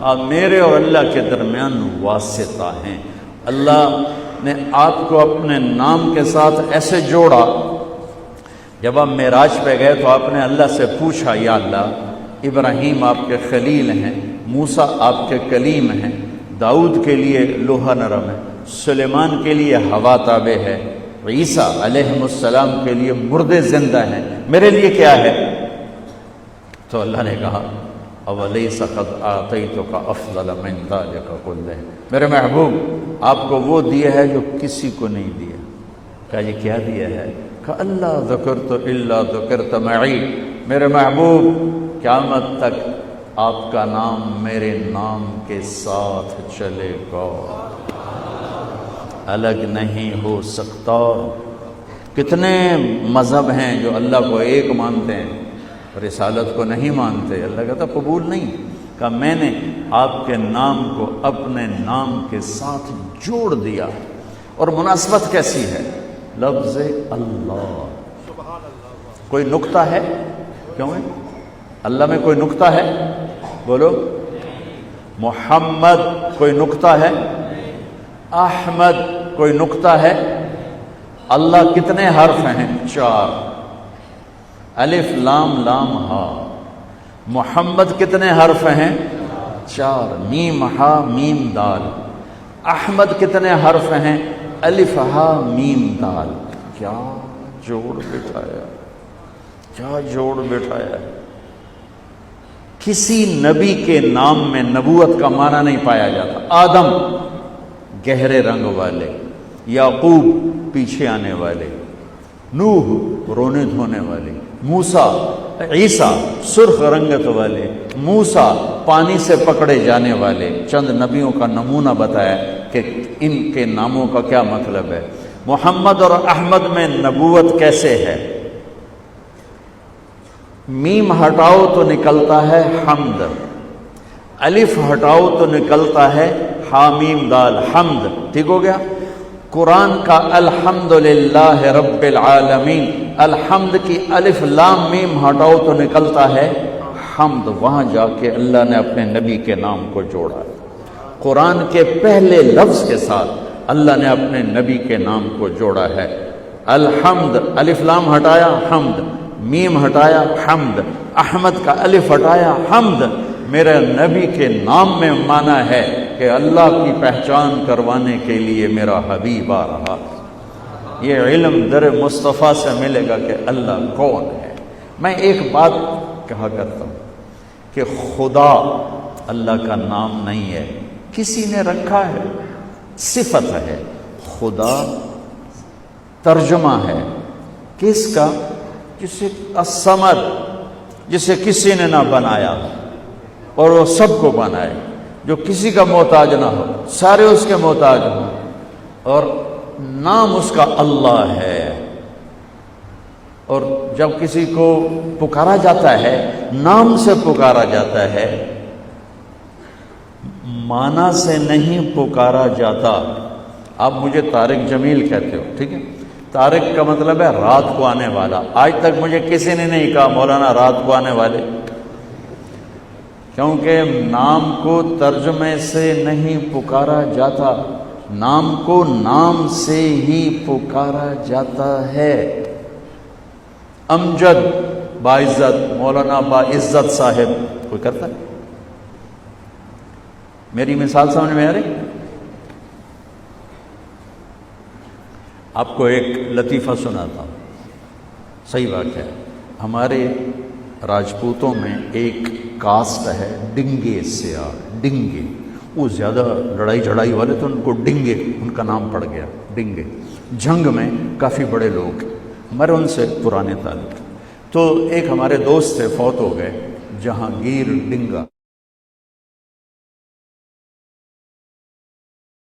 آپ میرے اور اللہ کے درمیان واسطہ ہیں۔ اللہ نے آپ کو اپنے نام کے ساتھ ایسے جوڑا، جب آپ معراج پہ گئے تو آپ نے اللہ سے پوچھا، یا اللہ ابراہیم آپ کے خلیل ہیں، موسیٰ آپ کے کلیم ہیں، داؤد کے لیے لوہا نرم ہے، سلیمان کے لیے ہوا تابع ہے، عیسیٰ علیہ السلام کے لیے مردے زندہ ہیں، میرے لیے کیا ہے؟ تو اللہ نے کہا اولیس قد آتیتک افضل من ذلک کلہ، میرے محبوب آپ کو وہ دیا ہے جو کسی کو نہیں دیا۔ کہا یہ کیا دیا ہے؟ کہ اللہ ذکرت الا ذکرت معی، میرے محبوب قیامت تک آپ کا نام میرے نام کے ساتھ چلے گا، الگ نہیں ہو سکتا۔ کتنے مذہب ہیں جو اللہ کو ایک مانتے ہیں، رسالت کو نہیں مانتے۔ اللہ کہتا قبول نہیں، کہ میں نے آپ کے نام کو اپنے نام کے ساتھ جوڑ دیا۔ اور مناسبت کیسی ہے؟ لفظ اللہ، کوئی نقطہ ہے؟ کیوں ہے؟ اللہ میں کوئی نقطہ ہے؟ بولو۔ محمد کوئی نقطہ ہے؟ احمد کوئی نقطہ ہے؟ اللہ کتنے حرف ہیں؟ 4، الف لام لام ہا۔ محمد کتنے حرف ہیں؟ 4، میم ہا میم دال۔ احمد کتنے حرف ہیں؟ الف ہا میم دال۔ کیا جوڑ بٹھایا، کیا جوڑ بٹھایا ہے۔ کسی نبی کے نام میں نبوت کا معنی نہیں پایا جاتا۔ آدم گہرے رنگ والے، یعقوب پیچھے آنے والے، نوح رونے دھونے والے، موسیٰ عیسیٰ سرخ رنگت والے، موسیٰ پانی سے پکڑے جانے والے۔ چند نبیوں کا نمونہ بتایا کہ ان کے ناموں کا کیا مطلب ہے۔ محمد اور احمد میں نبوت کیسے ہے؟ میم ہٹاؤ تو نکلتا ہے حمد، الف ہٹاؤ تو نکلتا ہے حامیم دال، حمد۔ ٹھیک ہو گیا؟ قرآن کا الحمدللہ رب العالمین، الحمد کی الف لام میم ہٹاؤ تو نکلتا ہے حمد۔ وہاں جا کے اللہ نے اپنے نبی کے نام کو جوڑا۔ قرآن کے پہلے لفظ کے ساتھ اللہ نے اپنے نبی کے نام کو جوڑا ہے۔ الحمد، الف لام ہٹایا حمد، میم ہٹایا حمد، احمد کا الف ہٹایا حمد۔ میرے نبی کے نام میں معنی ہے کہ اللہ کی پہچان کروانے کے لیے میرا حبیب آ رہا۔ یہ علم در مصطفیٰ سے ملے گا کہ اللہ کون ہے۔ میں ایک بات کہا کرتا ہوں کہ خدا اللہ کا نام نہیں ہے، کسی نے رکھا ہے، صفت ہے۔ خدا ترجمہ ہے کس کا؟ جسے الصمد، جسے کسی نے نہ بنایا اور وہ سب کو بنائے، جو کسی کا محتاج نہ ہو، سارے اس کے محتاج ہوں، اور نام اس کا اللہ ہے۔ اور جب کسی کو پکارا جاتا ہے نام سے پکارا جاتا ہے، معنی سے نہیں پکارا جاتا۔ آپ مجھے طارق جمیل کہتے ہو، ٹھیک ہے؟ طارق کا مطلب ہے رات کو آنے والا۔ آج تک مجھے کسی نے نہیں کہا مولانا رات کو آنے والے، کیونکہ نام کو ترجمے سے نہیں پکارا جاتا، نام کو نام سے ہی پکارا جاتا ہے۔ امجد باعزت، مولانا باعزت صاحب، کوئی کرتا ہے؟ میری مثال سمجھ میں آ رہی؟ آپ کو ایک لطیفہ سناتا ہوں، صحیح بات ہے۔ ہمارے راجپوتوں میں ایک کاسٹ ہے ڈنگے سیاہ، ڈنگے، وہ زیادہ لڑائی جھڑائی والے تو ان کو ڈنگے ان کا نام پڑ گیا، ڈنگے۔ جنگ میں کافی بڑے لوگ، ہمارے ان سے پرانے تعلق۔ تو ایک ہمارے دوست تھے، فوت ہو گئے، جہانگیر ڈنگا۔